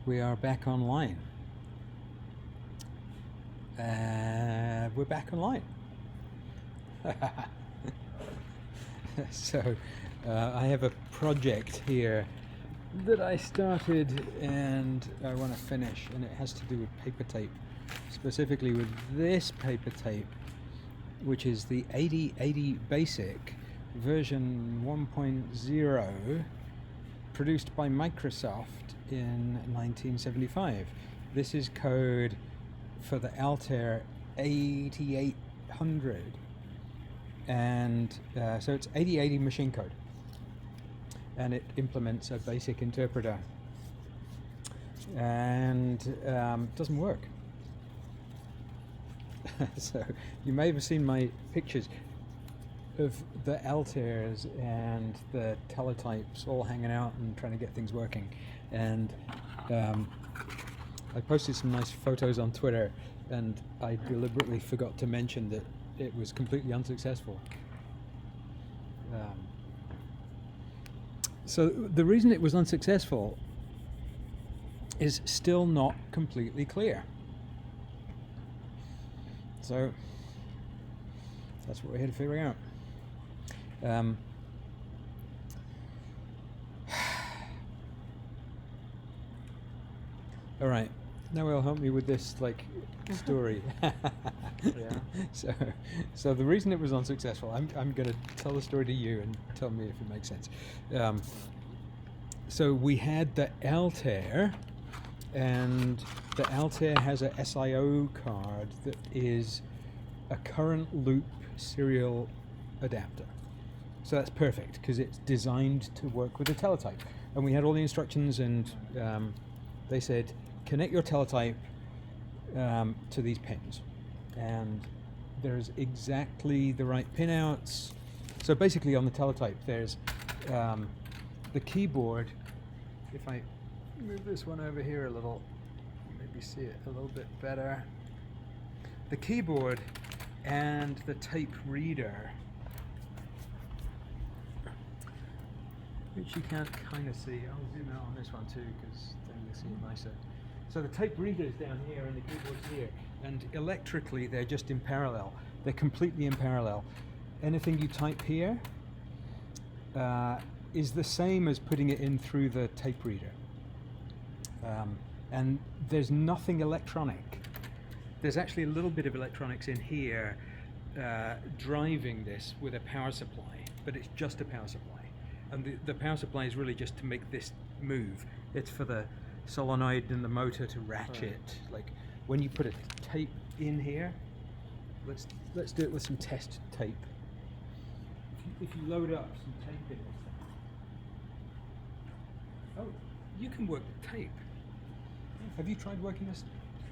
We are back online. We're back online. So I have a project here that I started and I want to finish, and it has to do with paper tape, specifically with this paper tape, which is the ASCII BASIC version 1.0, produced by Microsoft in 1975. This is code for the Altair 8800, and so it's 8080 machine code, and it implements a basic interpreter, and it doesn't work. So you may have seen my pictures of the Altairs and the Teletypes all hanging out and trying to get things working, and I posted some nice photos on Twitter, and I deliberately forgot to mention that it was completely unsuccessful. So the reason it was unsuccessful is still not completely clear. So that's what we're here to figure out. All right, now it'll help me with this story. Yeah. So the reason it was unsuccessful, I'm going to tell the story to you and tell me if it makes sense. So we had the Altair, and the Altair has a SIO card that is a current loop serial adapter. So that's perfect because it's designed to work with a teletype. And we had all the instructions, and they said, connect your teletype to these pins. And there's exactly the right pinouts. So basically on the teletype, there's the keyboard. If I move this one over here a little, maybe see it a little bit better. The keyboard and the tape reader, which you can't kind of see. I'll zoom out on this one too, because then you'll see it nicer. So the tape reader is down here and the keyboard's here, and electrically they're just in parallel. They're completely in parallel. Anything you type here is the same as putting it in through the tape reader. And there's nothing electronic. There's actually a little bit of electronics in here driving this with a power supply, but it's just a power supply. And the power supply is really just to make this move. It's for the solenoid and the motor to ratchet. Like when you put a tape in here, let's do it with some test tape. If you load up some tape in this thing. Oh, you can work with tape. Have you tried working this?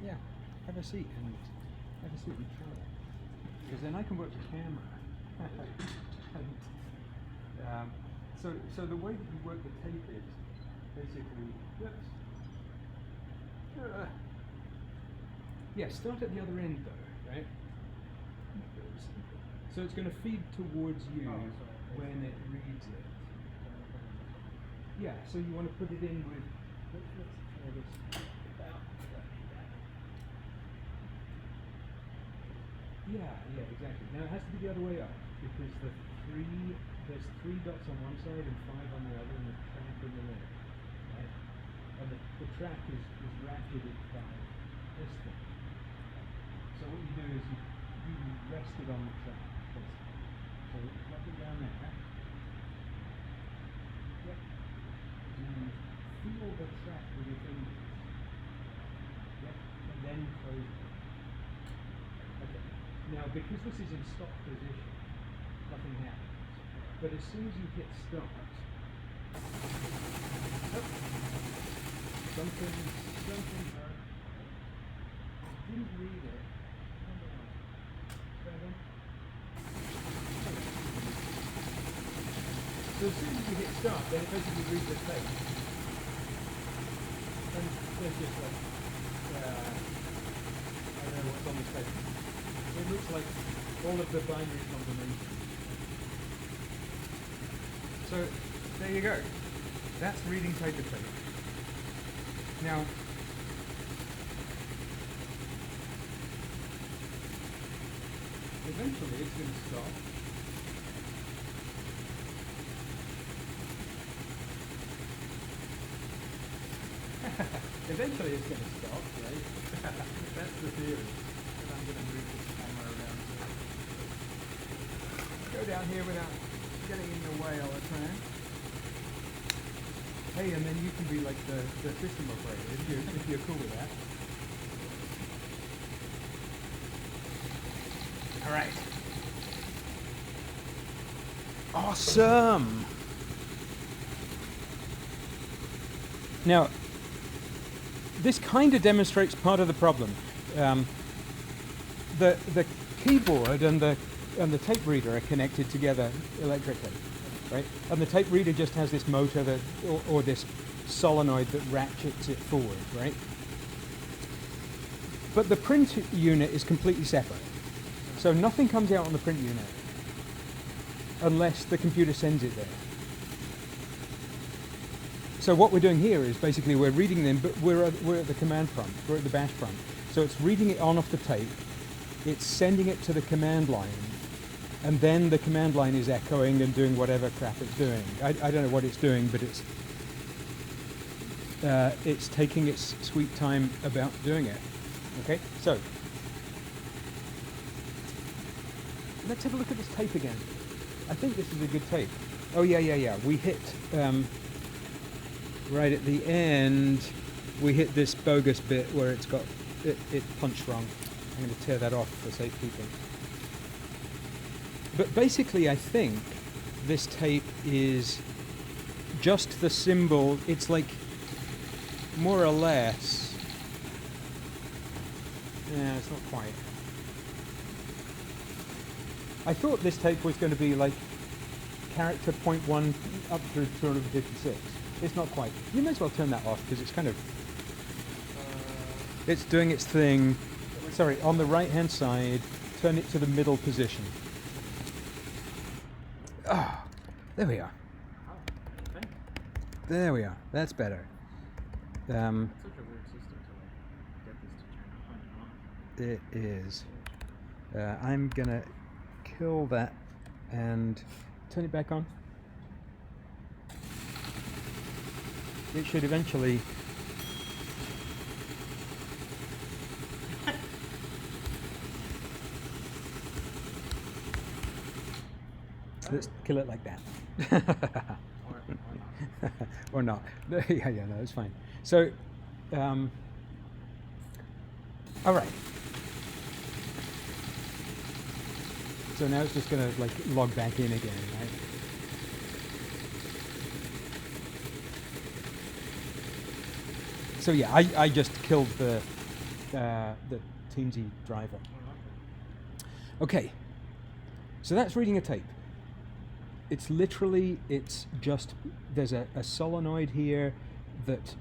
Yeah, have a seat and try it. Because then I can work the camera. And, so the way that you work the tape is basically, start at the other end though, right? So it's going to feed towards you when it reads it. Yeah, so you want to put it in with, let's try this about. Yeah, exactly. Now it has to be the other way up because there's 3 dots on one side and 5 on the other, and the track in the middle, right? And the track is ratcheted by this thing. So what you do is you rest it on the track, basically. So drop it down there. Yep. And feel the track with your fingers. Yep. And then close it. Okay. Now, because this is in stop position, nothing happens. But as soon as you hit start, something hurt. I didn't read it. So as soon as you hit start, then it basically reads the tape. And there's just like, I don't know what's on the tape. It looks like all of the binary combinations. So there you go. That's reading paper tape. Now, eventually it's going to stop. Eventually it's going to stop, right? That's the theory. And I'm going to move this camera around. Go down here without getting in the way all the time. Hey, and then you can be like the system operator if you're cool with that. All right. Awesome. Now, this kind of demonstrates part of the problem. The keyboard and the tape reader are connected together electrically, right? And the tape reader just has this motor that, or this solenoid that ratchets it forward, right? But the print unit is completely separate. So nothing comes out on the print unit unless the computer sends it there. So what we're doing here is basically we're reading them, but we're at the command prompt, we're at the bash prompt. So it's reading it on off the tape, it's sending it to the command line, and then the command line is echoing and doing whatever crap it's doing. I don't know what it's doing, but it's taking its sweet time about doing it. Okay, so let's have a look at this tape again. I think this is a good tape. Oh yeah. We hit right at the end. We hit this bogus bit where it's got it punched wrong. I'm going to tear that off for safekeeping. But basically, I think this tape is just the symbol. It's like more or less. Yeah, it's not quite. I thought this tape was going to be like character 0.1 up through 256. It's not quite. You may as well turn that off because it's kind of... it's doing its thing. Sorry, on the right-hand side, turn it to the middle position. Ah, there we are. There we are. That's better. It's such a weird system to get this to turn on and off. It is. I'm gonna kill that and turn it back on. It should eventually. Let's kill it like that. Or not. Yeah, no, it's fine. So, all right. So now it's just going to like log back in again, right? So yeah, I just killed the Teamsy driver. Okay, so that's reading a tape. It's literally, it's just, there's a solenoid here that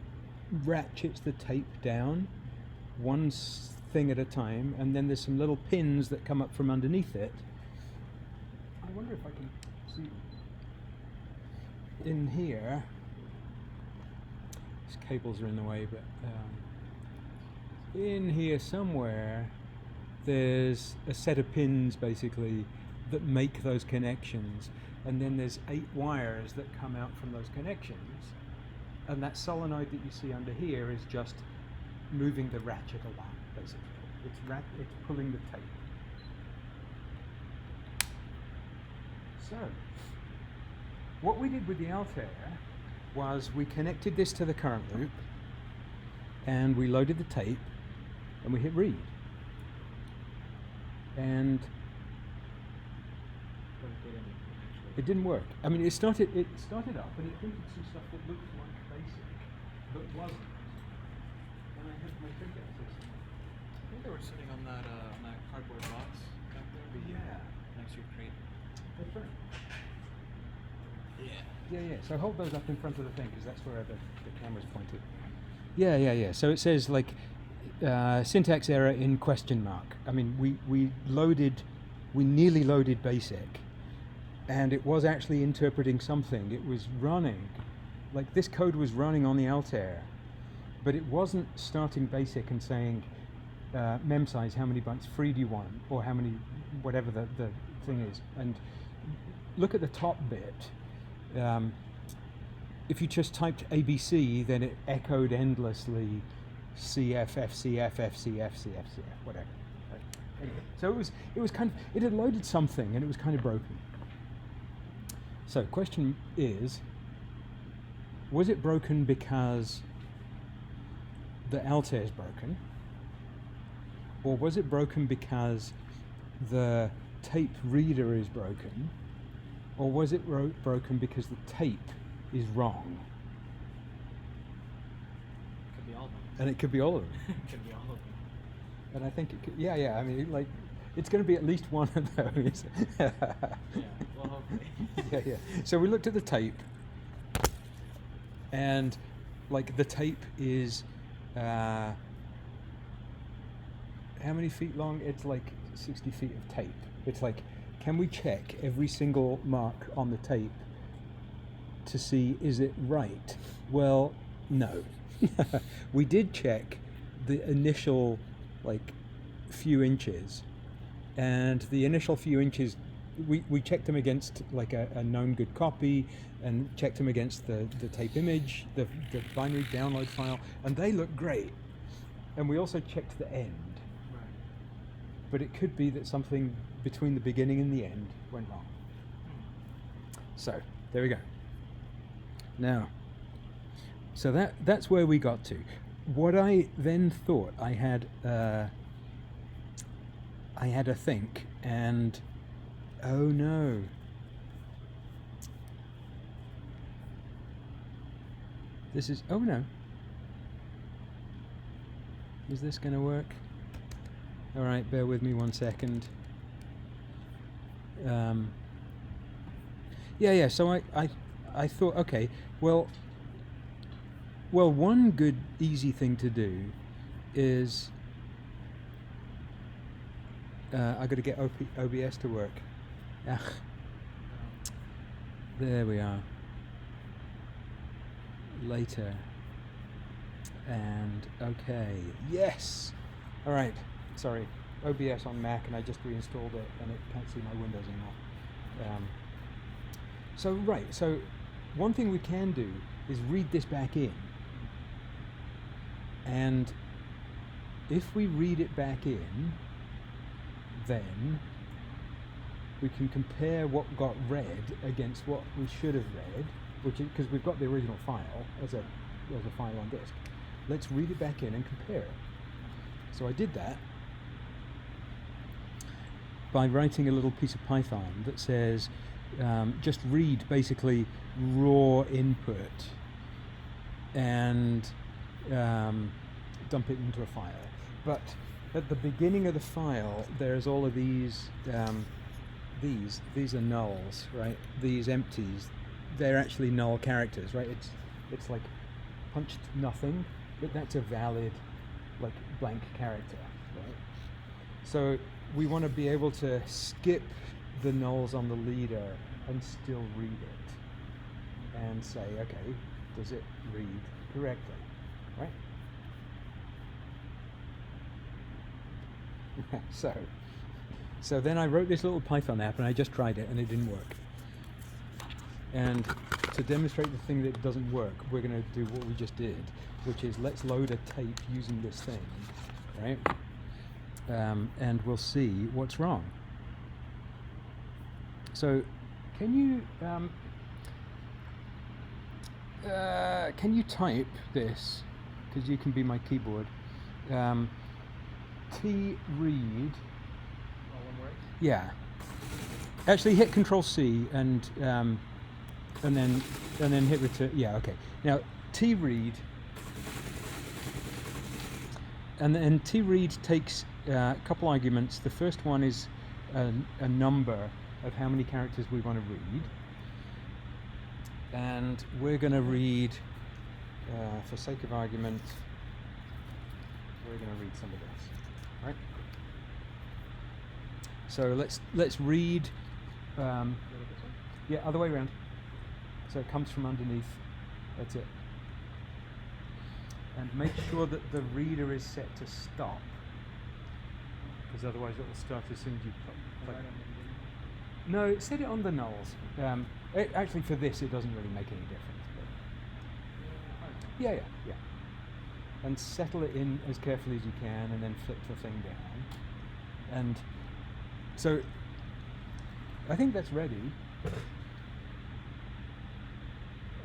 ratchets the tape down one thing at a time, and then there's some little pins that come up from underneath it. I wonder if I can see in here. These cables are in the way, but in here somewhere there's a set of pins basically that make those connections, and then there's 8 wires that come out from those connections, and that solenoid that you see under here is just moving the ratchet along, basically. It's pulling the tape. So, what we did with the Altair was we connected this to the current loop, and we loaded the tape, and we hit read. And it didn't work. I mean, it started up, and it printed some stuff that looked like BASIC, but wasn't. And I had my printout system. I think they were sitting on that cardboard box back there. Yeah. Next to your crate. That's right. Yeah. Yeah. So hold those up in front of the thing, because that's where the camera's pointed. Yeah. So it says like syntax error in question mark. I mean, we nearly loaded BASIC, and it was actually interpreting something. It was running, like this code was running on the Altair, but it wasn't starting BASIC and saying mem size, how many bytes free do you want, or how many, whatever the thing is. And look at the top bit. If you just typed ABC, then it echoed endlessly CF, FCF, FCF, CF, whatever. Right? Anyway, so it was kind of, it had loaded something and it was kind of broken. So question is, was it broken because the Altair is broken? Or was it broken because the tape reader is broken? Or was it broken because the tape is wrong? Could be all of them. And it could be all of them. Could be all of them. And I think it could, yeah. I mean, like, it's going to be at least one of those. Yeah, well, hopefully. Yeah. So we looked at the tape, and like the tape is how many feet long? It's like 60 feet of tape. It's like, can we check every single mark on the tape to see is it right? Well, no. We did check the initial like few inches, and the initial few inches we checked them against like a known good copy, and checked them against the tape image, the binary download file, and they look great. And we also checked the end. Right. But it could be that something between the beginning and the end went wrong. So there we go. Now, so that's where we got to. What I then thought, I had a think, and oh no. This is, oh no. Is this going to work? All right, bear with me 1 second. Yeah. So I thought, okay, well, one good easy thing to do is I got to get OBS to work. There we are. Later. And okay, yes. All right. Sorry, OBS on Mac, and I just reinstalled it, and it can't see my windows anymore. So one thing we can do is read this back in, and if we read it back in, then we can compare what got read against what we should have read, which is because we've got the original file as a file on disk. Let's read it back in and compare it. So I did that by writing a little piece of Python that says just read basically raw input and dump it into a file. But at the beginning of the file, there's all of these are nulls, right? These empties, they're actually null characters, right? It's like punched nothing, but that's a valid like blank character, right? So we want to be able to skip the nulls on the leader and still read it and say, okay, does it read correctly, right? So then I wrote this little Python app and I just tried it and it didn't work. And to demonstrate the thing that doesn't work, we're going to do what we just did, which is let's load a tape using this thing, right? And we'll see what's wrong. So can you type this, because you can be my keyboard, T-read. Yeah. Actually, hit Control-C and then hit return. Yeah. Okay. Now T-read, and then T-read takes a couple arguments. The first one is a number of how many characters we want to read, and we're going to read, for sake of argument, we're going to read some of this, right? So let's read. Yeah, other way around. So it comes from underneath. That's it. And make sure that the reader is set to stop, because otherwise it will start as soon as you plug. No, set it on the nulls. Actually, for this, it doesn't really make any difference. But yeah. And settle it in as carefully as you can, and then flip the thing down. And so I think that's ready.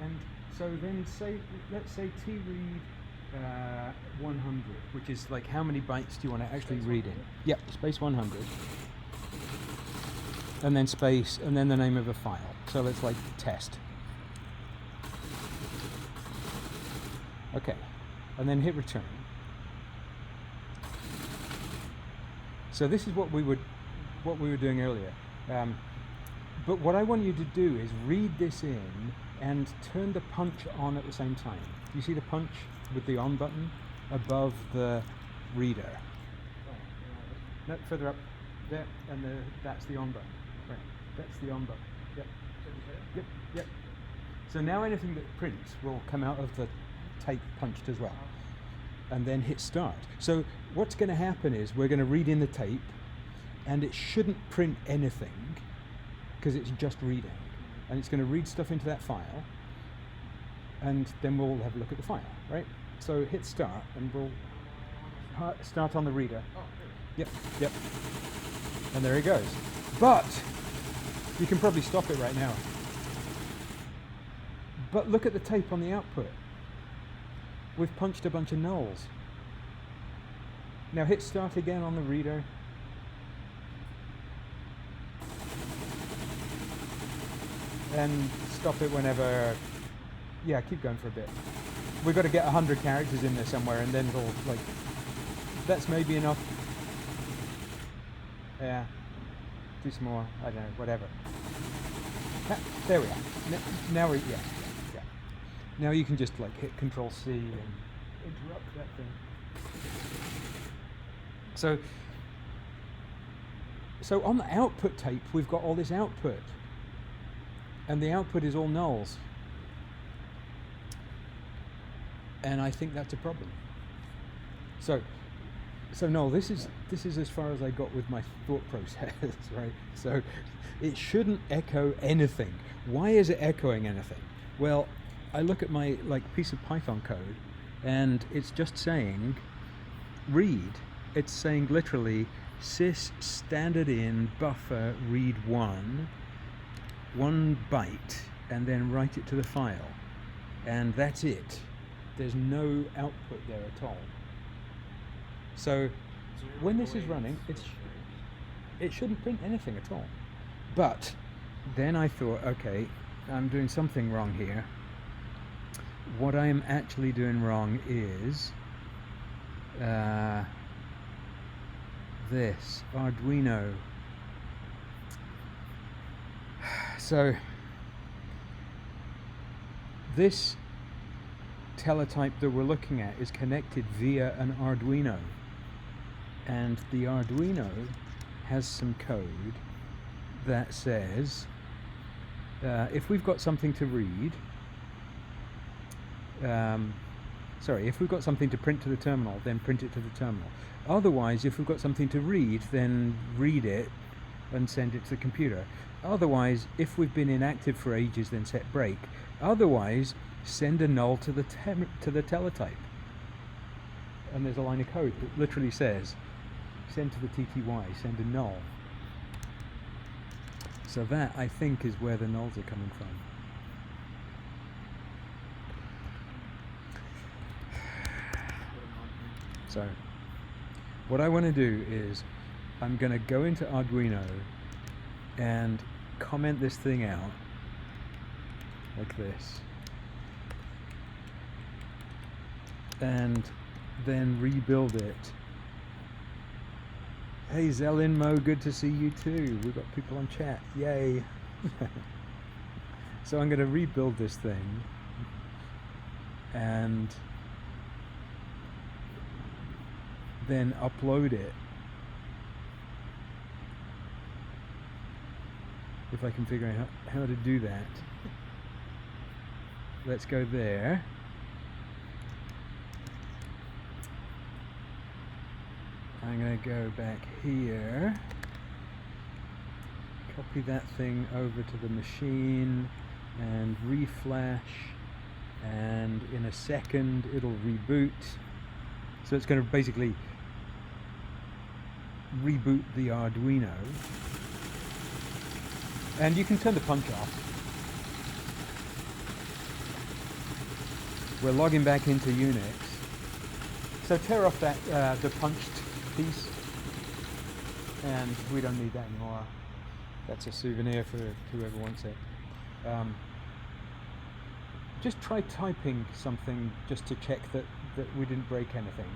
And so then let's say T-read 100, which is like how many bytes do you want to actually read in? Yep, space 100. And then space, and then the name of a file. So let's like test. Okay, and then hit return. So this is what we were doing earlier. But what I want you to do is read this in and turn the punch on at the same time. You see the punch with the on button above the reader? No, further up. There, and that's the on button. Right, that's the on button. Yep. Yep. So now anything that prints will come out of the tape punched as well. And then hit start. So what's going to happen is we're going to read in the tape, and it shouldn't print anything because it's just reading. And it's going to read stuff into that file, and then we'll have a look at the file, right? So hit start, and we'll start on the reader. Yep. And there he goes. But you can probably stop it right now. But look at the tape on the output. We've punched a bunch of nulls. Now hit start again on the reader. And stop it whenever. Yeah, keep going for a bit. We've got to get 100 characters in there somewhere, and then it'll like. That's maybe enough. Yeah. Do some more. I don't know. Whatever. There we are. Now we yeah. Now you can just like hit Control-C and interrupt that thing. So on the output tape, we've got all this output. And the output is all nulls. And I think that's a problem. So no, this is as far as I got with my thought process, right? So it shouldn't echo anything. Why is it echoing anything? Well, I look at my piece of Python code, and it's just saying read. It's saying literally sys standard in buffer read 1 byte, and then write it to the file, and that's it. There's no output there at all. So when this is running, it shouldn't print anything at all. But then I thought, okay, I'm doing something wrong here. What I am actually doing wrong is this Arduino. So this teletype that we're looking at is connected via an Arduino, and the Arduino has some code that says if we've got something to read, sorry, if we've got something to print to the terminal, then print it to the terminal. Otherwise, if we've got something to read, then read it and send it to the computer. Otherwise, if we've been inactive for ages, then set break. Otherwise, send a null to the teletype. And there's a line of code that literally says, send to the TTY, send a null. So that, I think, is where the nulls are coming from. So, what I want to do is, I'm going to go into Arduino and comment this thing out, like this. And then rebuild it. Hey Zelinmo, good to see you too. We've got people on chat. Yay. So I'm going to rebuild this thing and then upload it. If I can figure out how to do that. Let's go there. I'm going to go back here, copy that thing over to the machine and reflash, and in a second it'll reboot. So it's going to basically reboot the Arduino, and you can turn the punch off. We're logging back into Unix. So tear off that the punched piece, and we don't need that anymore. That's a souvenir for whoever wants it. Just try typing something just to check that we didn't break anything.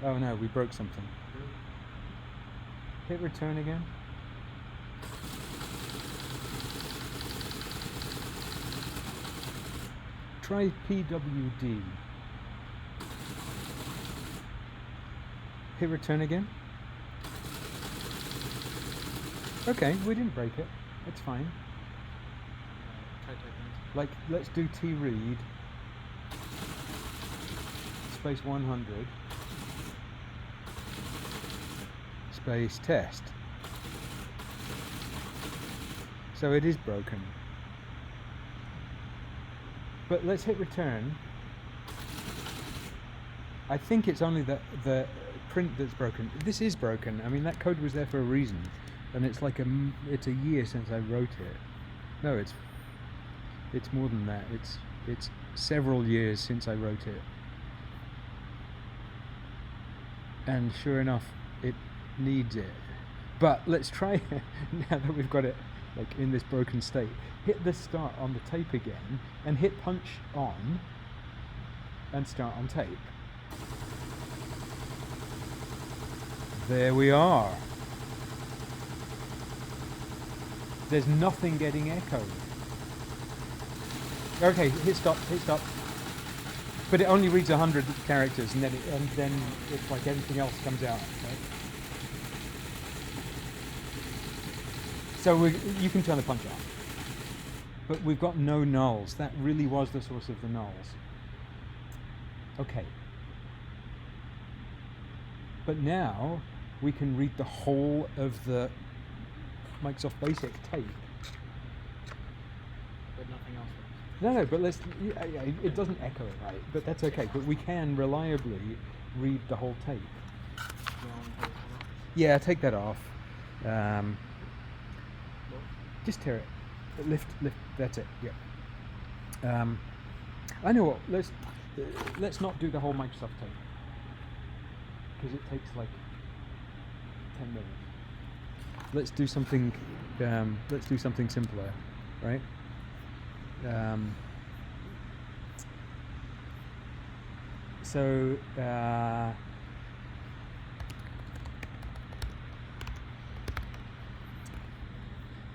Oh no, we broke something. Hit return again. Try PWD. Hit return again. Okay, we didn't break it. It's fine. Try typing. Like, let's do tread space 100 space test. So it is broken. But let's hit return. I think it's only the print that's broken. This is broken. I mean, that code was there for a reason, and it's like it's a year since I wrote it. No, it's more than that. It's several years since I wrote it. And sure enough, it needs it. But let's try now that we've got it like in this broken state. Hit the start on the tape again and hit punch on and start on tape. There we are. There's nothing getting echoed. Okay, hit stop, hit stop. But it only reads 100 characters, and then it's like everything else comes out. Right? So you can turn the punch off. But we've got no nulls. That really was the source of the nulls. Okay. But now we can read the whole of the Microsoft BASIC tape. But nothing else works. No, but it doesn't echo it right, but that's okay. But we can reliably read the whole tape. Yeah, take that off. Just tear it. Lift, that's it, yeah. I know what, let's not do the whole Microsoft tape, because it takes like 10 minutes. Let's do something simpler, right? So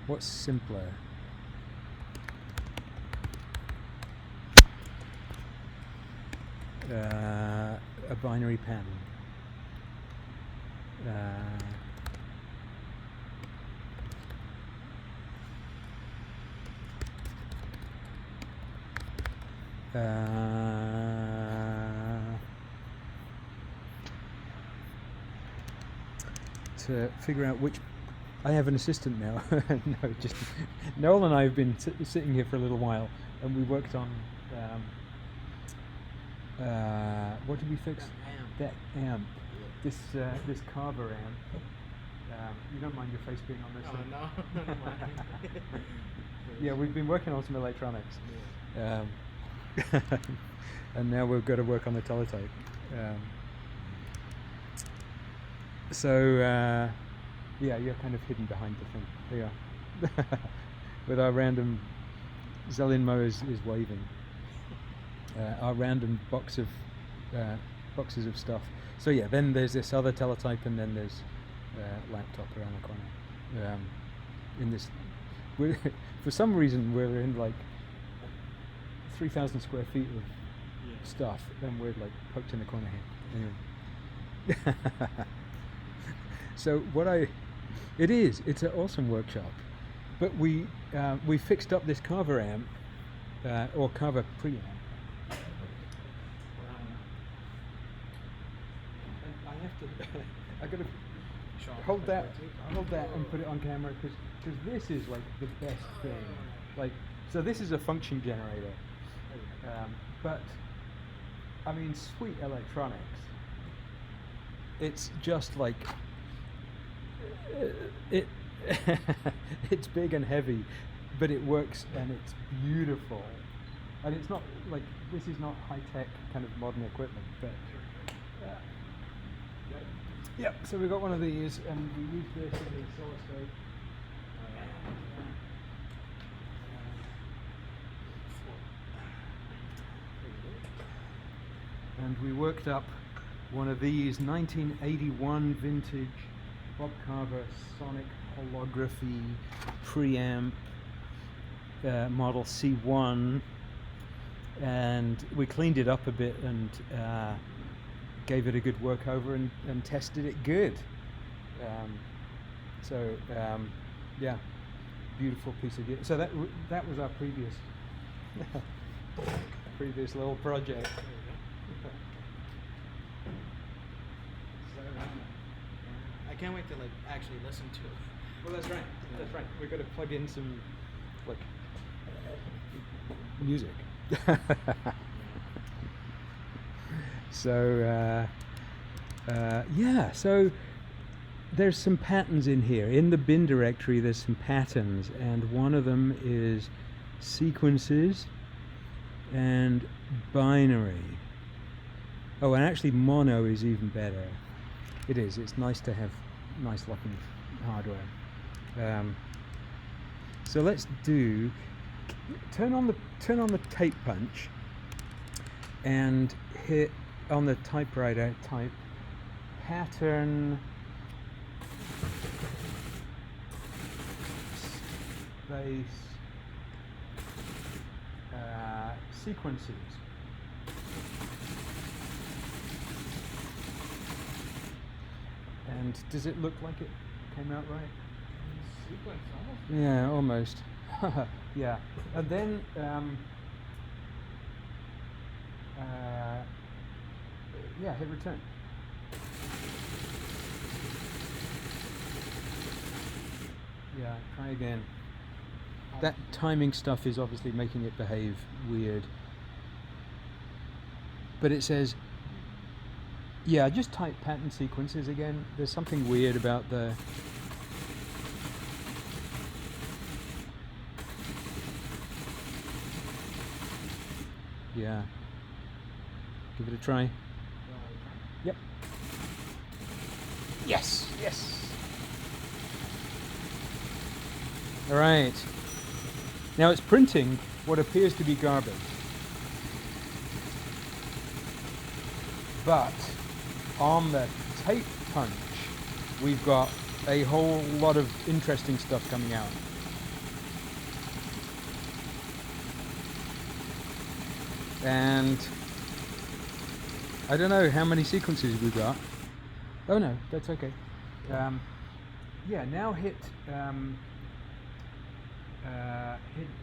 what's simpler? A binary pattern. to figure out which. I have an assistant now. No, just Noel and I have been sitting here for a little while, and we worked on. What did we fix? That amp. This Carver amp. You don't mind your face being on this? Oh, no, no, no. Yeah, we've been working on some electronics, and now we've got to work on the teletype. Yeah, you're kind of hidden behind the thing. There you are. With our random Zelinmo is waving. Our random boxes of stuff. So yeah, then there's this other teletype, and then there's laptop around the corner. In this, for some reason we're in like 3,000 square feet of stuff, and we're like poked in the corner here. Anyway. So it's an awesome workshop, but we fixed up this Carver amp, or Carver preamp. I have to. I gotta hold that and put it on camera because this is like the best thing. Like, so this is a function generator, but I mean, sweet electronics. It's just like it's big and heavy, but it works and it's beautiful. And it's not like, this is not high-tech kind of modern equipment, but yep. So we got one of these, and we use this in the oscilloscope. And we worked up one of these 1981 vintage Bob Carver sonic holography preamp model C1, and we cleaned it up a bit and gave it a good work over and tested it good. Yeah, beautiful piece of gear. So that was our previous previous little project. I can't wait to like actually listen to it. Well, that's right. That's right. We've got to plug in some like music. So yeah. So there's some patterns in here. In the bin directory, there's some patterns, and one of them is sequences and binary. Oh, and actually mono is even better. It is. It's nice to have nice looking hardware. So let's do. Turn on the tape punch, and hit on the typewriter. Type pattern space sequences. And does it look like it came out right? Sequence almost. Yeah, almost. Yeah. And then yeah, hit return. Yeah, try again. That timing stuff is obviously making it behave weird. But it says, yeah, just type pattern sequences again. There's something weird about the... Yeah. Give it a try. Yep. Yes, yes. All right. Now it's printing what appears to be garbage. But on the tape punch, we've got a whole lot of interesting stuff coming out. And I don't know how many sequences we've got. Oh no, that's okay. Yeah, now hit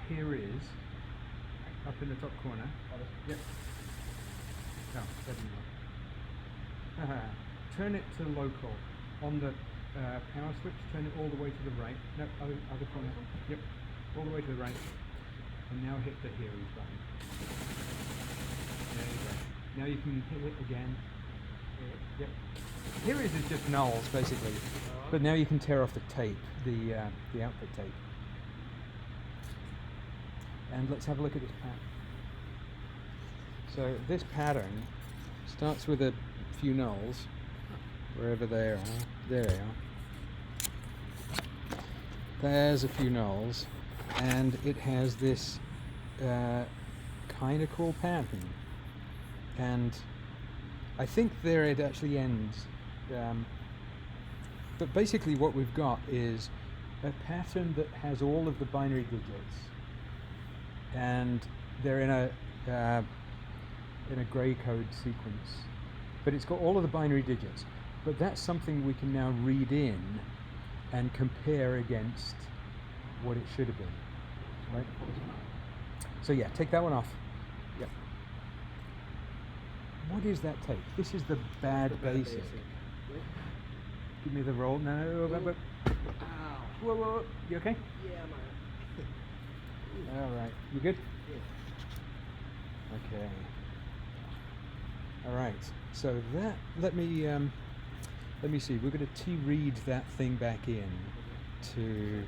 here is up in the top corner. Yep. No, there you go. Turn it to local. On the power switch, turn it all the way to the right. No, other corner. Yep, all the way to the right. And now hit the Heroes button. There you go. Now you can hit it again. Yep. Heroes is just nulls basically, but now you can tear off the tape, the output tape. And let's have a look at this pattern. So this pattern starts with a few nulls, wherever they are. There they are. There's a few nulls, and it has this kind of cool pattern. And I think there it actually ends. But basically what we've got is a pattern that has all of the binary digits, and they're in a gray code sequence. But it's got all of the binary digits. But that's something we can now read in and compare against what it should have been. Right? So yeah, take that one off. Yep. What is that tape? This is the bad basic. Give me the roll. No. Ow. Whoa. You okay? Yeah, I'm alright. All right. You good? Yeah. Okay. All right. So that let me see. We're going to T-read that thing back in to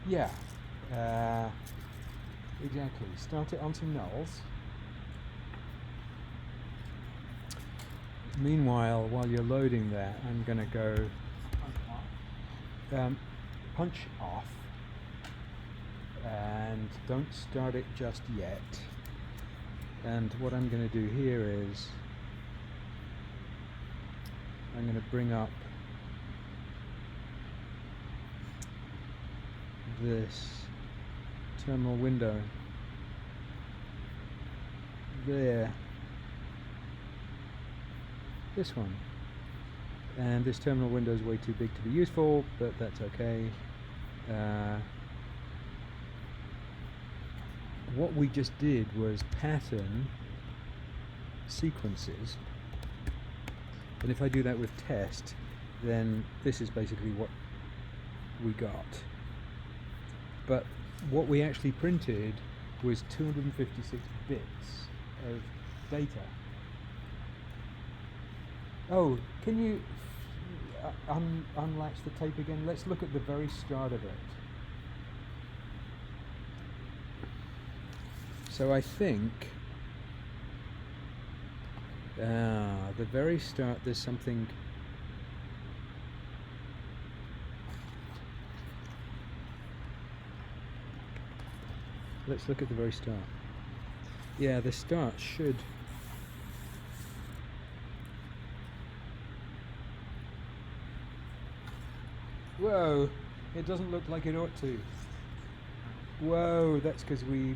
yeah. Exactly. Start it onto nulls. Meanwhile, while you're loading that, I'm going to go punch off, and don't start it just yet. And what I'm going to do here is I'm going to bring up this terminal window there. This one, and this terminal window is way too big to be useful, but that's okay. What we just did was pattern sequences, and if I do that with test, then this is basically what we got. But what we actually printed was 256 bits of data. Oh, can you unlatch the tape again? Let's look at the very start of it. So I think the very start, there's something. Let's look at the very start. Yeah, the start should. Whoa, it doesn't look like it ought to. Whoa, that's because we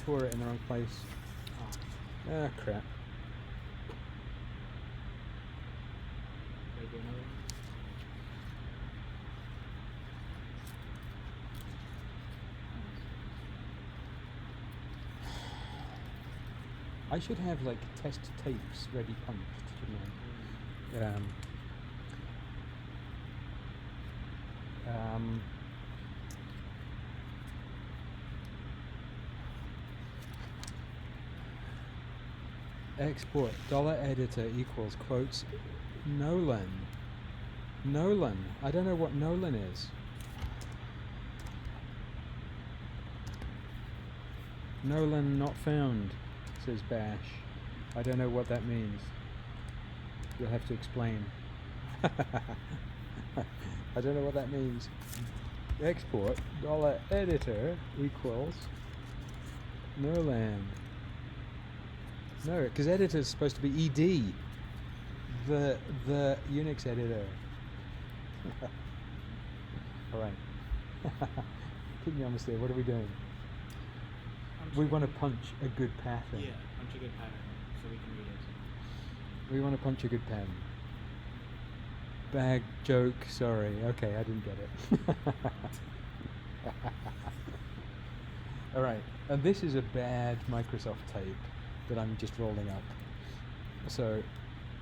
tore it in the wrong place. Ah, crap. I should have like test tapes ready punched, shouldn't I? Export $editor equals quotes Nolan. I don't know what Nolan is. Nolan not found, says Bash. I don't know what that means. You'll have to explain. I don't know what that means. Export $editor equals Nolan. No, because editor is supposed to be ed, the Unix editor. All right. Keep me honest there. What are we doing? We want to punch a good pattern. Yeah, punch a good pattern so we can read it. We want to punch a good pattern. Bag joke. Sorry. Okay, I didn't get it. All right, and this is a bad Microsoft tape that I'm just rolling up. So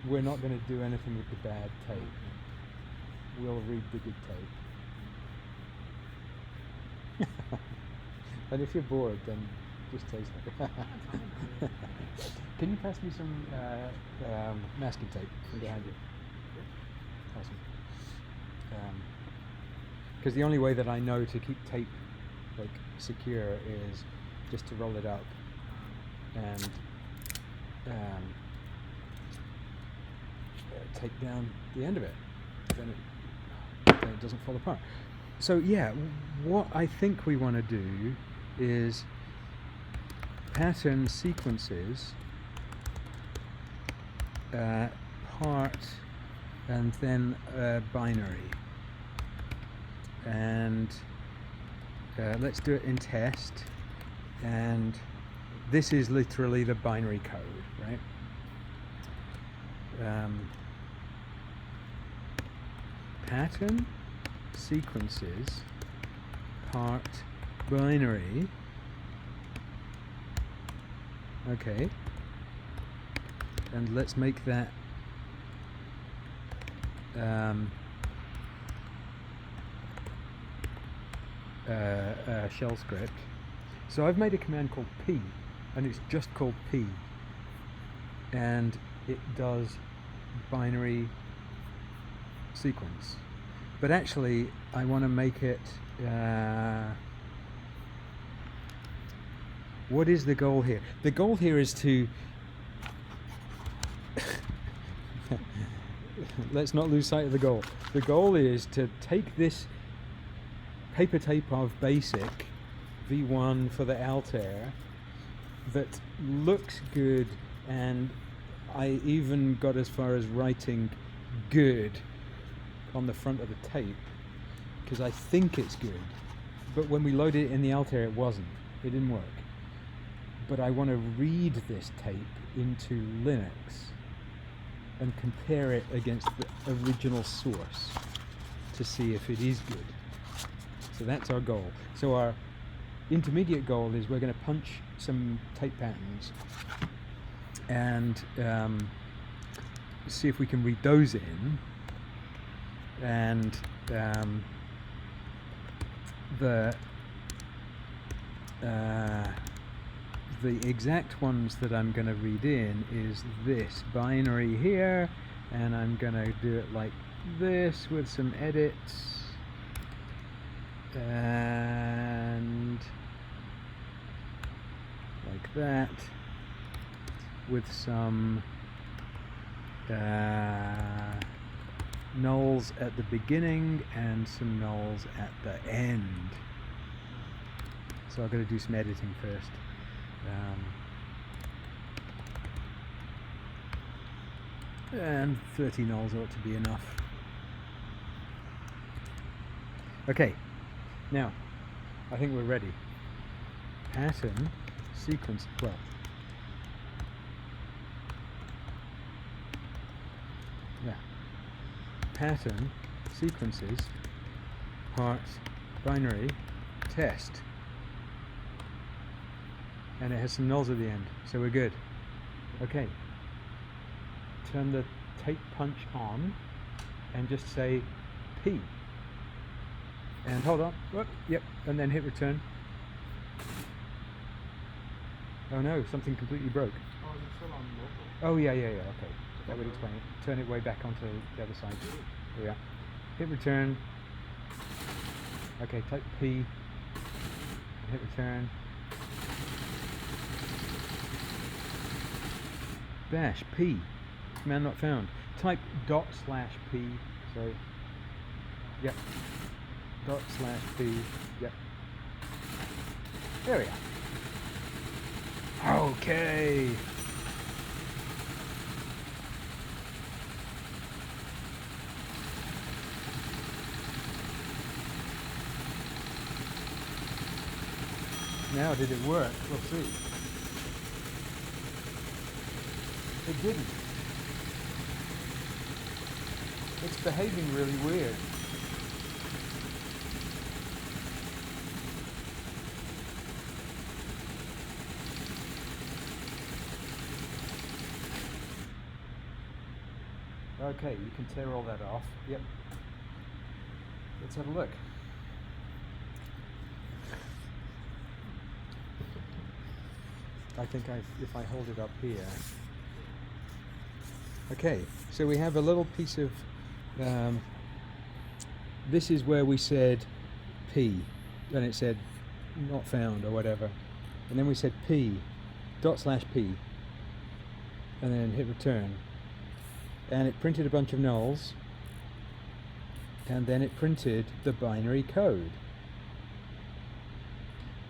we're not going to do anything with the bad tape. We'll read the good tape. And if you're bored, then just say something. Can you pass me some masking tape from behind you? Awesome. Because the only way that I know to keep tape like secure is just to roll it up and take down the end of it. Then it doesn't fall apart. So yeah, what I think we want to do is pattern sequences, part, and then binary. And let's do it in test. And this is literally the binary code, right? Pattern sequences part binary. Okay, and let's make that shell script. So I've made a command called P, and it's just called P, and it does binary sequence. But actually, I want to make it. What is the goal here? The goal here is to. Let's not lose sight of the goal. The goal is to take this paper tape of BASIC V1 for the Altair that looks good, and I even got as far as writing good on the front of the tape because I think it's good, but when we loaded it in the Altair it wasn't. It didn't work. But I want to read this tape into Linux and compare it against the original source to see if it is good. So that's our goal. So our intermediate goal is we're going to punch some tape patterns and see if we can read those in, and the exact ones that I'm going to read in is this binary here, and I'm going to do it like this with some edits, and like that with some nulls at the beginning and some nulls at the end. So I'm going to do some editing first. And 30 nulls ought to be enough. Okay, now I think we're ready. Pattern sequence 12. Yeah. Pattern sequences parts binary test. And it has some nulls at the end, so we're good. Okay. Turn the tape punch on and just say P. And hold on. Whoop, yep, and then hit return. Oh no, something completely broke. Oh, is it still on local? Oh yeah, okay. That would explain it. Turn it way back onto the other side. There we are. Hit return. Okay, type P. Hit return. Bash P. Command not found. Type /P. So, yep. /P. Yep. There we are. Okay. Now, did it work? We'll see. It didn't. It's behaving really weird. Okay, you can tear all that off. Yep. Let's have a look. I think if I hold it up here. Okay, so we have a little piece of, this is where we said P, and it said not found or whatever. And then we said P, /P, and then hit return. And it printed a bunch of nulls, and then it printed the binary code.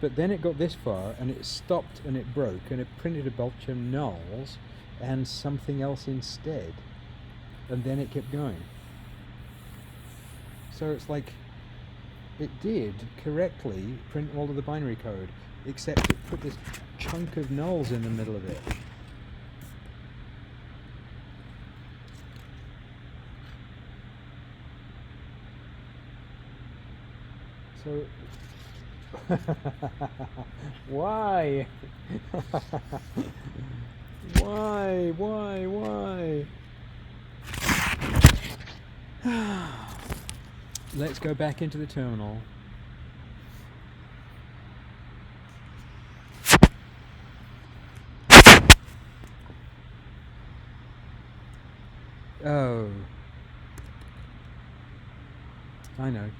But then it got this far, and it stopped and it broke, and it printed a bunch of nulls and something else instead. And then it kept going. So it's like, it did correctly print all of the binary code, except it put this chunk of nulls in the middle of it. So, why? Why? Let's go back into the terminal. Oh, I know.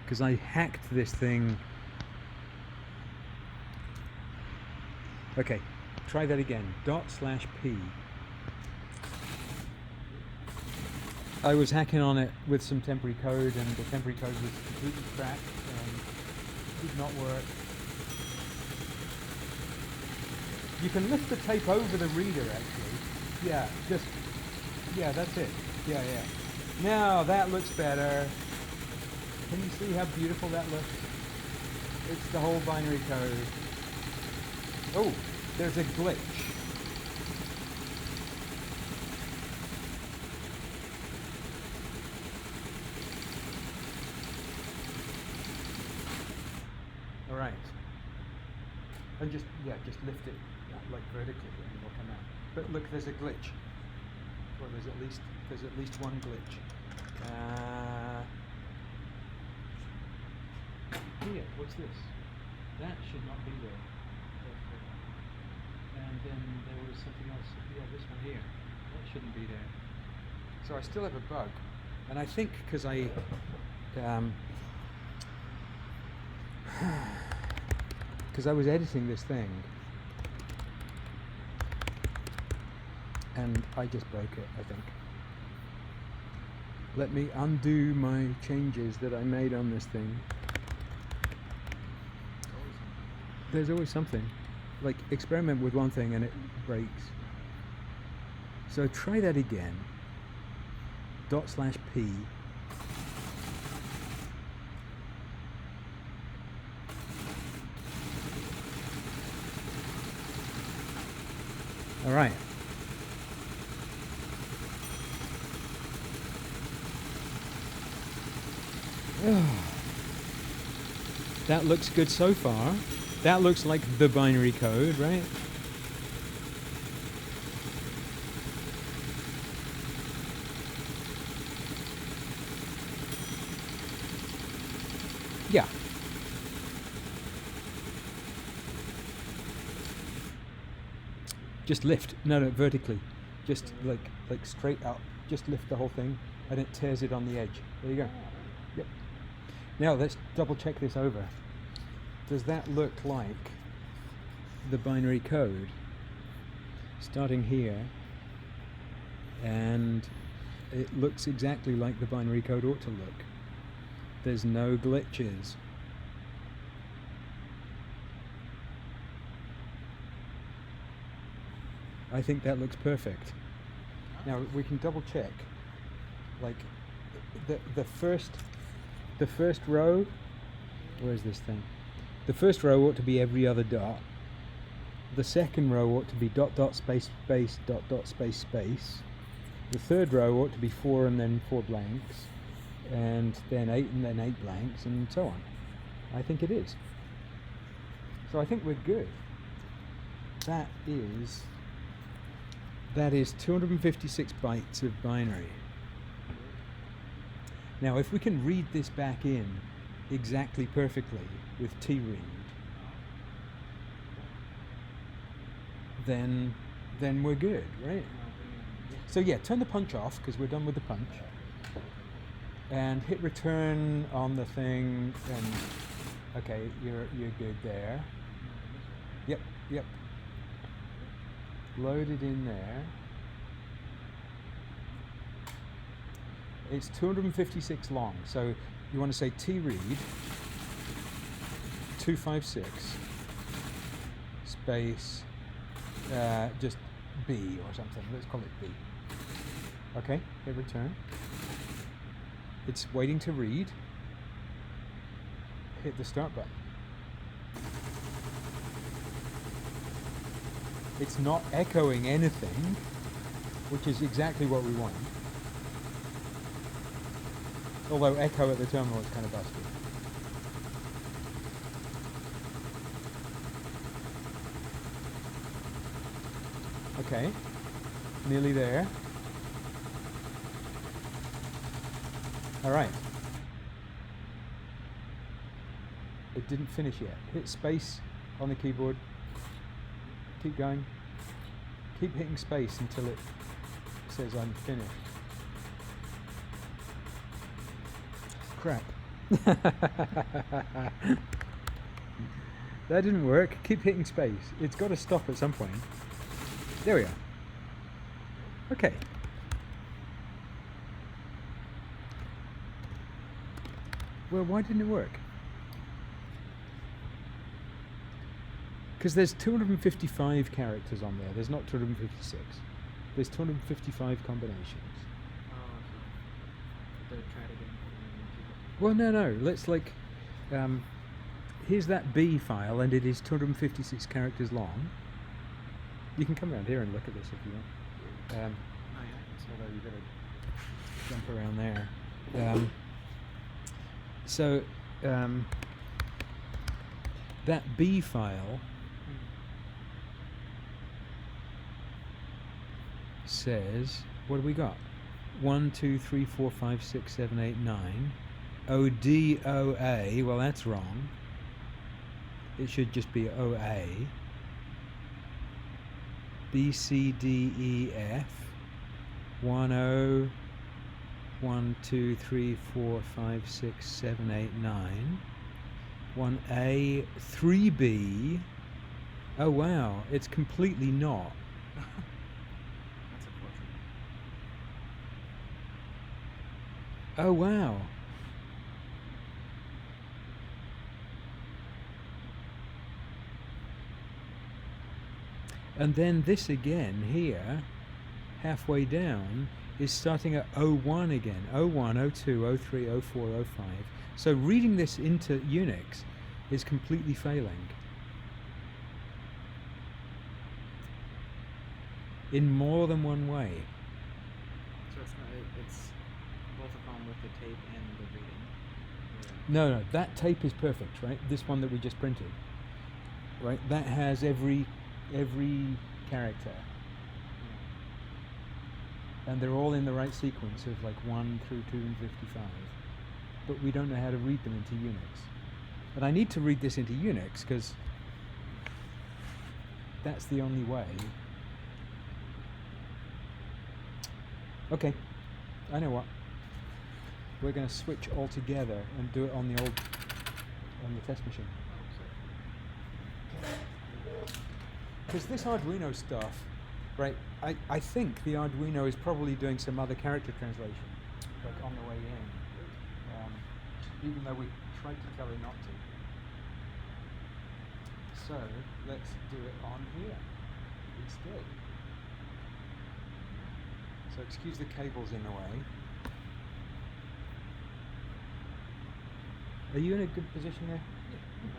Because I hacked this thing. Okay, try that again. /P. I was hacking on it with some temporary code, and the temporary code was completely cracked and did not work. You can lift the tape over the reader, actually. Yeah, that's it. Yeah. Now that looks better. Can you see how beautiful that looks? It's the whole binary code. Oh, there's a glitch. All right. And just lift it like vertically and it'll come out. But look, there's a glitch. Or there's at least one glitch. Here, what's this? That should not be there. And then there was something else. Yeah, this one here. That shouldn't be there. So I still have a bug. And I think because I was editing this thing and I just broke it, I think. Let me undo my changes that I made on this thing. There's always something. Like, experiment with one thing and it breaks. So try that again. /P. All right. That looks good so far. That looks like the binary code, right? Yeah. Just lift. No, vertically. Just like straight up. Just lift the whole thing and it tears it on the edge. There you go. Yep. Now let's double check this over. Does that look like the binary code? Starting here, and it looks exactly like the binary code ought to look. There's no glitches. I think that looks perfect. Now we can double check. Like the first row. Where's this thing? The first row ought to be every other dot. The second row ought to be ... space space ... space space. The third row ought to be 4 and then 4 blanks, and then 8 and then 8 blanks, and so on. I think it is. So I think we're good. That is That is 256 bytes of binary. Now, if we can read this back in exactly perfectly with t-read, then we're good, right? So yeah, turn the punch off because we're done with the punch, and hit return on the thing. And okay, you're good there. Yep. Load it in there. It's 256 long, so you want to say t-read 256 space just B or something. Let's call it B. Okay, hit return. It's waiting to read. Hit the start button. It's not echoing anything, which is exactly what we want. Although echo at the terminal is kind of busted. Okay, nearly there. All right. It didn't finish yet. Hit space on the keyboard. Keep going. Keep hitting space until it says I'm finished. Crap. That didn't work. Keep hitting space. It's got to stop at some point. There we are. Okay. Well, why didn't it work? Because there's 255 characters on there. There's not 256. There's 255 combinations. Oh, so try it again. Well, no. Let's here's that B file, and it is 256 characters long. You can come around here and look at this if you want. Although you better jump around there. That B file says, what have we got? 1, 2, 3, 4, 5, 6, 7, 8, 9. ODOA, well that's wrong. It should just be OA. BCDEF 10 1 2 3 4 5 6 7 8 9 1A 3B. Oh wow, it's completely not. That's unfortunate. Oh wow. And then this again here, halfway down, is starting at 01 again. 01, 02, 03, 04, 05. So reading this into Unix is completely failing. In more than one way. So it's both a problem with the tape and the reading? No, that tape is perfect, right? This one that we just printed. Right? That has every character. And they're all in the right sequence of like 1 through 255. But we don't know how to read them into Unix. And I need to read this into Unix because that's the only way. Okay, I know what. We're going to switch altogether and do it on the test machine. Because this Arduino stuff, right, I think the Arduino is probably doing some other character translation, like on the way in, even though we tried to tell it not to. So, let's do it on here instead. So excuse the cables in the way. Are you in a good position there? Yeah.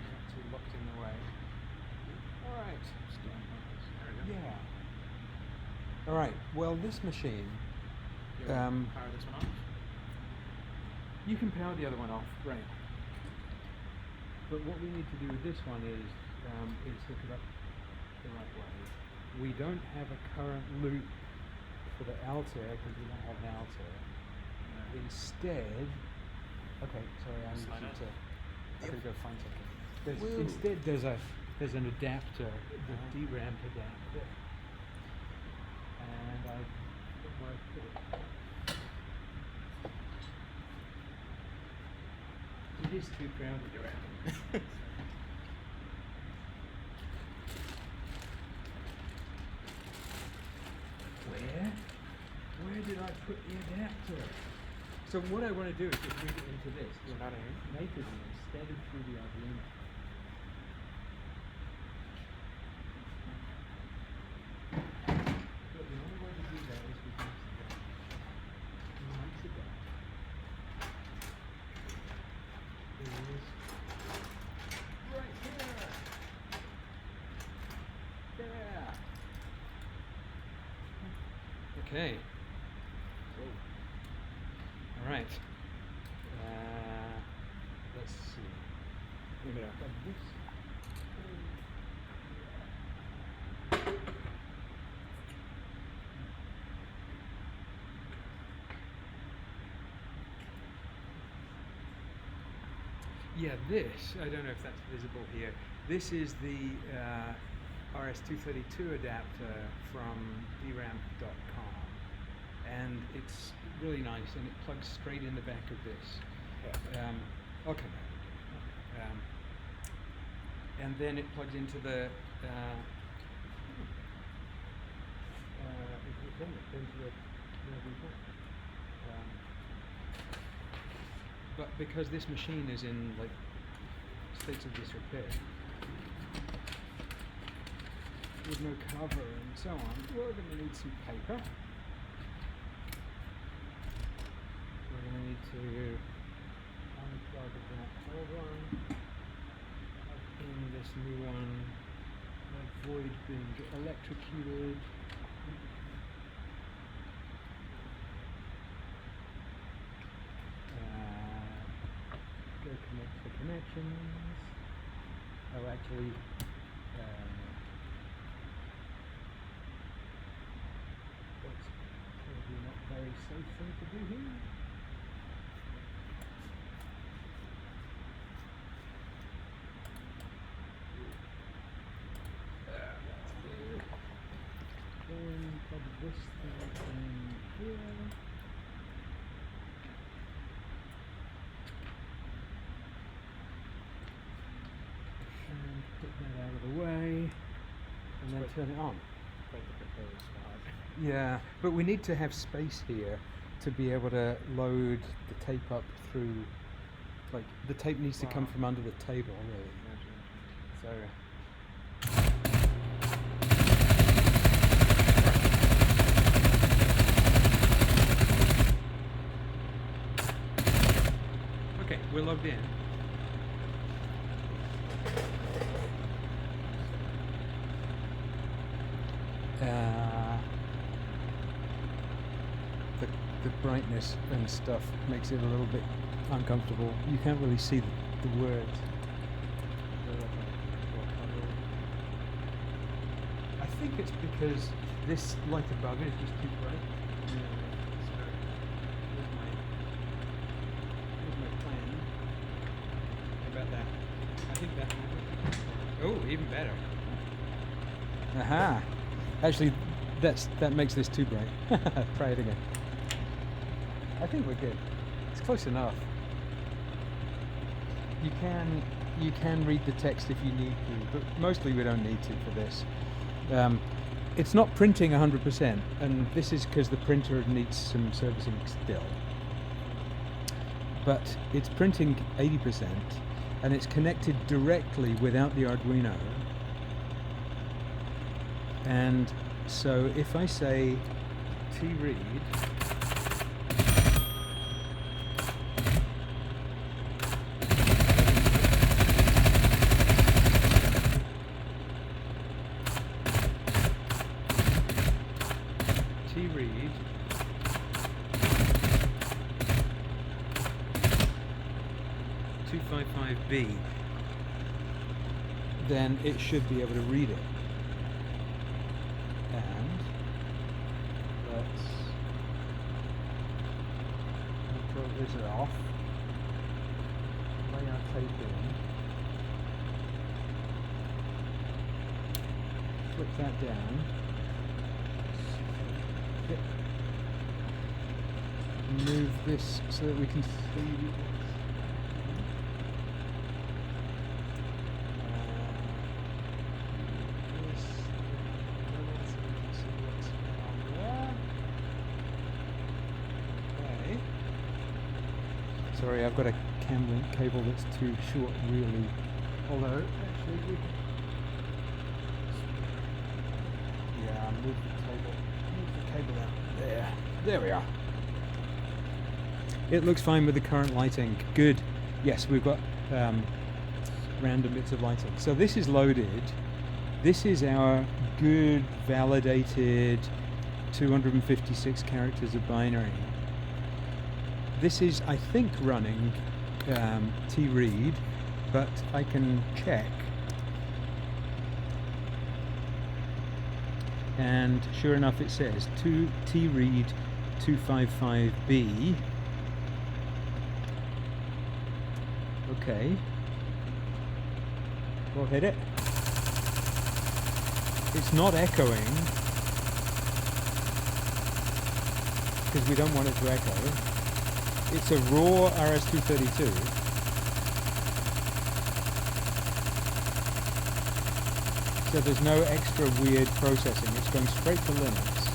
Not too locked in the way. Alright. Yeah. Alright, well this machine... Power this one off? You can power the other one off, right. But what we need to do with this one is hook it up the right way. We don't have a current loop for the Altair because we don't have an Altair. Instead, okay, sorry, I Slide need out. to. I gotta go find something. Woo. Instead, there's an adapter, the DRAM adapter, and I forgot where I put it. It is too crowded around. Where did I put the adapter? So what I want to do is just read it into this. You're not in. Natively instead of through the Arduino. But the only way to do that is with Max Adapt. It is right here. There. Okay. All right. Let's see. Leave it out. Got this. Yeah, this, I don't know if that's visible here. This is the RS-232 adapter from DRAM.com. And it's really nice, and it plugs straight in the back of this. Okay. And then it plugs into the but because this machine is in like states of disrepair with no cover and so on, we're going to need some paper. We're going to need to unplug that old one, plug in this new one, avoid being electrocuted. Go connect the connections. Oh, actually, that's probably not a very safe thing to do here. Then plug this thing in here. And put that out of the way, and then turn it on. Quite the proposed spot. Yeah, but we need to have space here to be able to load the tape up through, like, the tape needs to come from under the table, really. So, okay, we're logged in. The brightness and stuff makes it a little bit uncomfortable. You can't really see the words. I think it's because this light above it is just too bright. So here's my plan. How about that? I think that. Oh, even better. Aha! Actually, that makes this too bright. Try it again. I think we're good. It's close enough. You can read the text if you need to, but mostly we don't need to for this. It's not printing 100%, and this is because the printer needs some servicing still. But it's printing 80%, and it's connected directly without the Arduino. And so if I say tread, read 255B, then it should be able to read it. this off. Lay our tape in. Flip that down. Move this so that we can see Sorry, I've got a cable that's too short, really. Although, actually, we can... Yeah, move the cable out. There we are. It looks fine with the current lighting. Good. Yes, we've got random bits of lighting. So this is loaded. This is our good, validated 256 characters of binary. This is, I think, running T-read, but I can check. And sure enough, it says T-read 255B. Okay. We'll hit it. It's not echoing because we don't want it to echo. It's a raw RS-232. So there's no extra weird processing. It's going straight to Linux.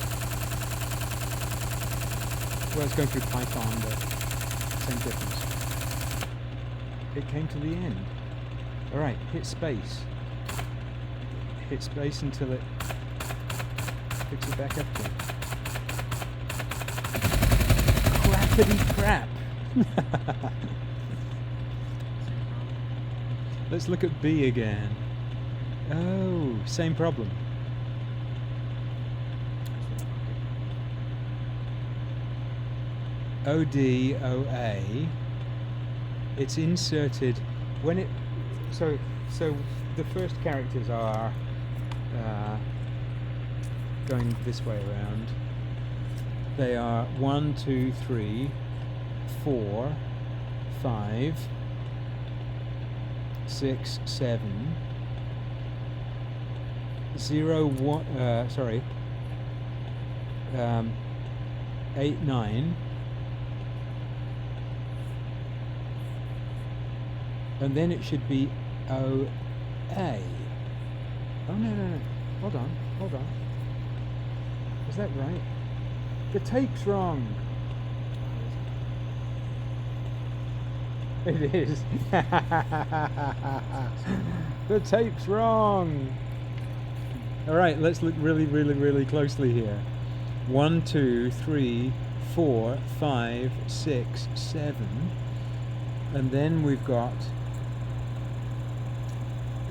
Well, it's going through Python, but same difference. It came to the end. Alright, hit space. Hit space until it picks it back up again. Crappity crap! Let's look at B again. Oh, same problem. ODOA. It's inserted when it. So the first characters are going this way around. They are 1, 2, 3, 4, 5, 6, 7, 0, 1, 8, 9, and then it should be OA. Oh no, hold on. Is that right? The tape's wrong. It is. The tape's wrong. Alright, let's look really closely here. 1, 2, 3, 4, 5, 6, 7. And then we've got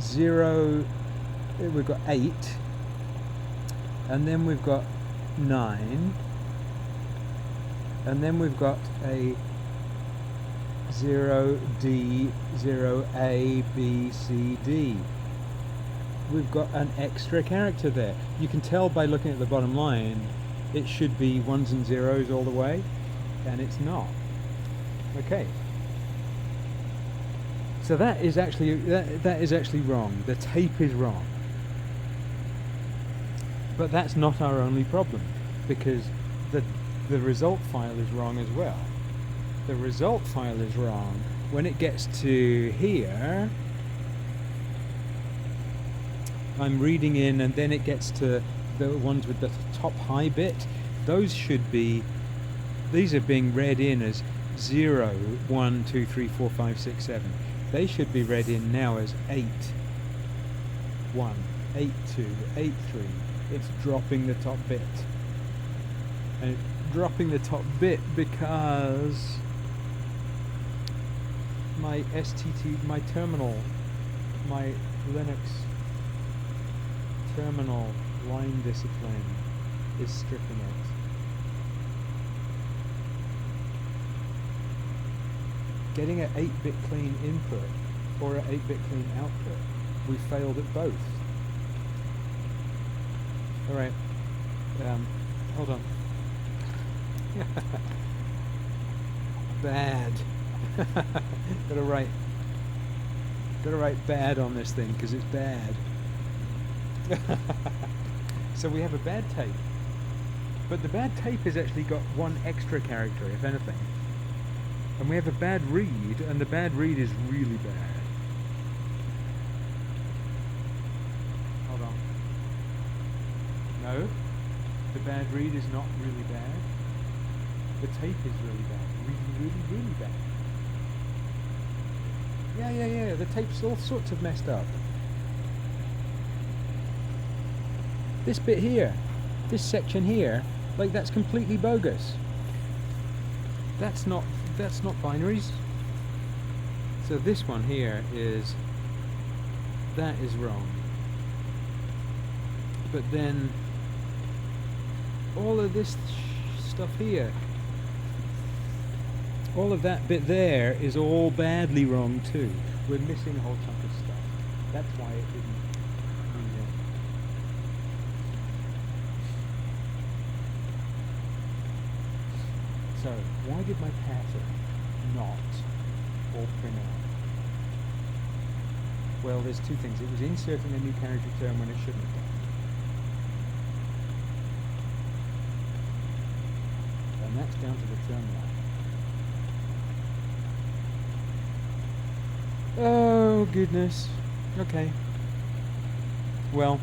0, we've got 8. And then we've got 9. And then we've got a 0D, 0A, B, C, D. We've got an extra character there. You can tell by looking at the bottom line, it should be 1s and 0s all the way, and it's not. Okay. So that is actually wrong. The tape is wrong. But that's not our only problem, because the result file is wrong as well. The result file is wrong. When it gets to here, I'm reading in, and then it gets to the ones with the top high bit. Those should be, these are being read in as 0, 1, 2, 3, 4, 5, 6, 7. They should be read in now as 8, 1, 8, 2, 8, 3. It's dropping the top bit. And it's dropping the top bit because my my terminal, my Linux terminal line discipline is stripping it. Getting an 8-bit clean input or an 8-bit clean output, we failed at both. Alright, hold on. bad. Gotta write bad on this thing because it's bad. So we have a bad tape, but the bad tape has actually got one extra character, if anything. And we have a bad read, and the bad read is really bad. Hold on. No, the bad read is not really bad. The tape is really bad. Really bad. Yeah. The tape's all sorts of messed up. This bit here, this section here, like that's completely bogus. That's not binaries. So this one here that is wrong. But then all of this stuff here, all of that bit there is all badly wrong too. We're missing a whole chunk of stuff. That's why it didn't read in. So, why did my pattern not all print out? Well, there's two things. It was inserting a new character term when it shouldn't have done. And that's down to the term line. Oh, goodness. Okay. Well,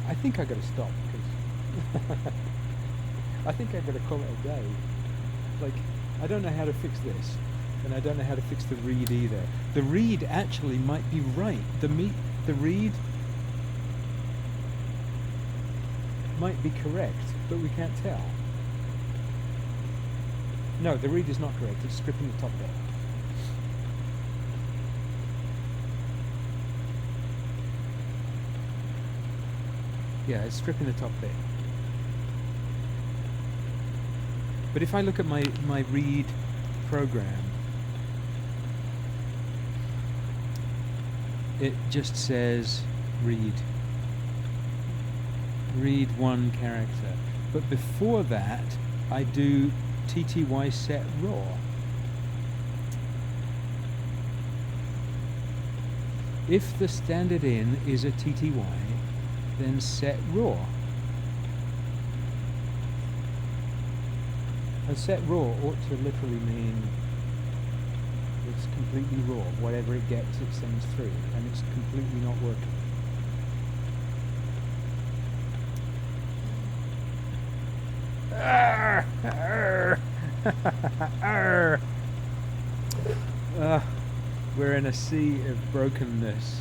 I think I gotta stop because I think I gotta call it a day. Like, I don't know how to fix this, and I don't know how to fix the read either. The read actually might be right. The read might be correct, but we can't tell. No, the read is not correct. It's stripping the top bit. Yeah, it's stripping the top bit. But if I look at my read program, it just says read one character. But before that, I do TTY set raw. If the standard in is a TTY, then set raw. And set raw ought to literally mean it's completely raw. Whatever it gets, it sends through, and it's completely not working. We're in a sea of brokenness.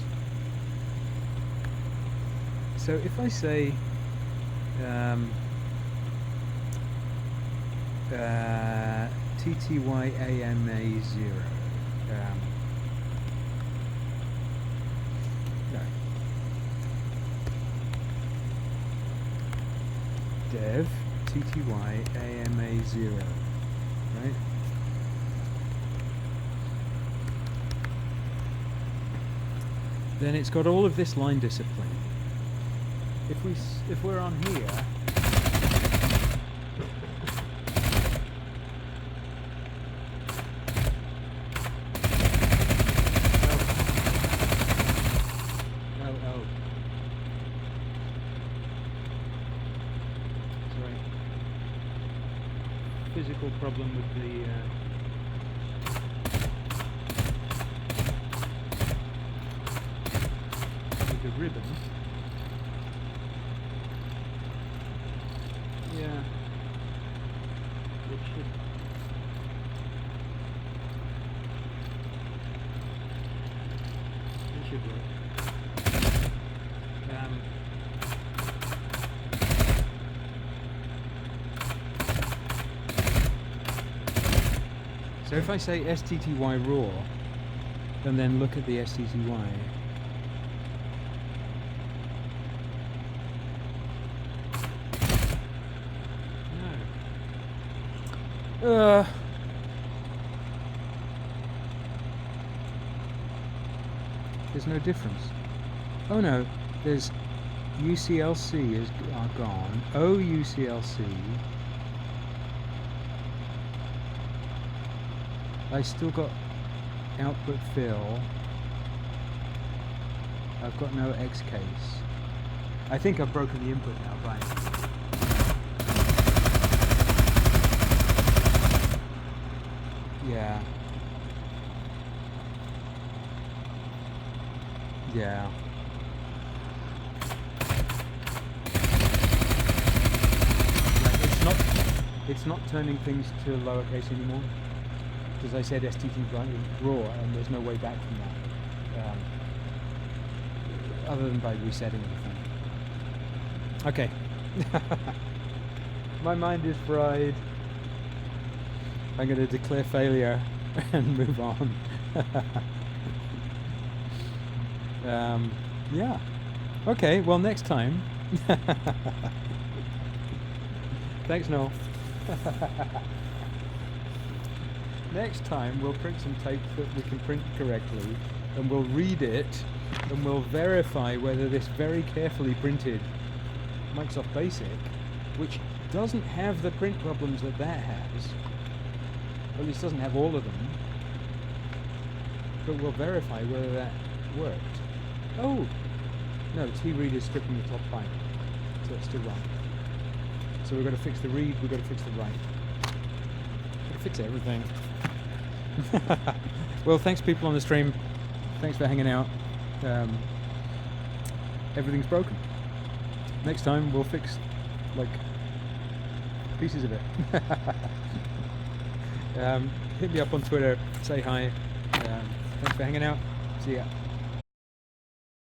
So if I say TTYAMA0, no, dev TTYAMA0, right? Then it's got all of this line discipline. If we're on here, sorry, physical problem with the ribbon. Yeah, it should work. So if I say STTY raw, and then look at the STTY, there's no difference. Oh no, there's UCLC are gone. OUCLC I still got output fill. I've got no X case. I think I've broken the input now, right? Yeah. Yeah. It's not turning things to lowercase anymore. Because I said STT raw, and there's no way back from that. Other than by resetting everything. Okay. My mind is fried. I'm going to declare failure and move on. Yeah. Okay, well, next time. Thanks, Noel. Next time we'll print some tape that we can print correctly, and we'll read it, and we'll verify whether this very carefully printed Microsoft BASIC, which doesn't have the print problems that has, or at least doesn't have all of them, but we'll verify whether that worked. Oh! No, T-read is stripping the top pipe, so it's still wrong. So we've got to fix the read, we've got to fix the write. Got to fix everything. Well, thanks people on the stream. Thanks for hanging out. Everything's broken. Next time we'll fix, like, pieces of it. Hit me up on Twitter, say hi. Thanks for hanging out. See ya.